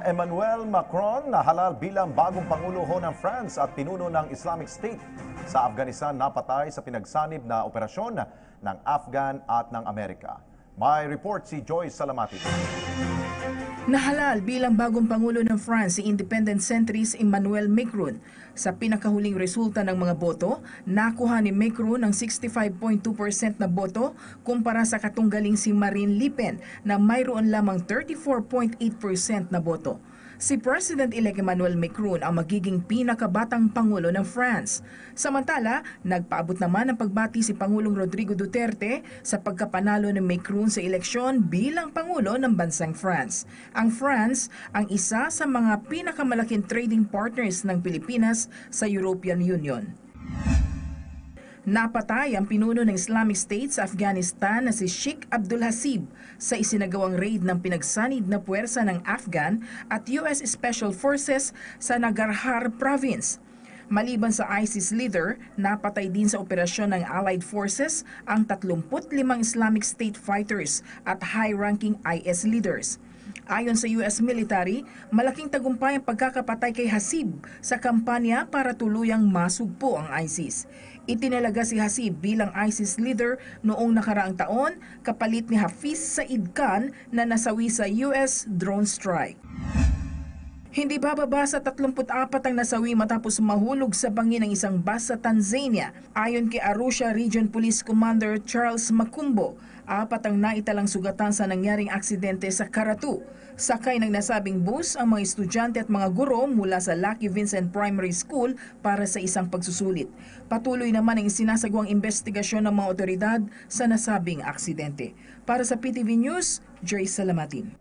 Emmanuel Macron nahalal bilang bagong Pangulo ng France at pinuno ng Islamic State. Sa Afghanistan napatay sa pinagsanib na operasyon ng Afghan at ng Amerika. May report si Joyce Salamati. Nahalal bilang bagong Pangulo ng France si Independent centrist Emmanuel Macron. Sa pinakahuling resulta ng mga boto, nakuha ni Macron ng 65.2% na boto kumpara sa katunggaling si Marine Le Pen na mayroon lamang 34.8% na boto. Si President-elect Emmanuel Macron ang magiging pinakabatang Pangulo ng France. Samantala, nagpaabot naman ng pagbati si Pangulong Rodrigo Duterte sa pagkapanalo ni Macron sa eleksyon bilang Pangulo ng bansang France. Ang France ang isa sa mga pinakamalaking trading partners ng Pilipinas sa European Union. Napatay ang pinuno ng Islamic State sa Afghanistan na si Sheikh Abdul Hasib sa isinagawang raid ng pinagsanib na puwersa ng Afghan at US Special Forces sa Nangarhar Province. Maliban sa ISIS leader, napatay din sa operasyon ng Allied Forces ang 35 Islamic State fighters at high-ranking IS leaders. Ayon sa US military, malaking tagumpay ang pagkakapatay kay Hasib sa kampanya para tuluyang masugpo ang ISIS. Itinalaga si Hasib bilang ISIS leader noong nakaraang taon kapalit ni Hafiz Saeed Khan na nasawi sa US drone strike. Hindi bababa sa 34 ang nasawi matapos mahulog sa bangin ng isang bus sa Tanzania. Ayon kay Arusha Region Police Commander Charles Makumbo, 4 ang naitalang sugatan sa nangyaring aksidente sa Karatu. Sakay ng nasabing bus ang mga estudyante at mga guro mula sa Lucky Vincent Primary School para sa isang pagsusulit. Patuloy naman ang sinasagawang investigasyon ng mga otoridad sa nasabing aksidente. Para sa PTV News, Joyce Salamatin.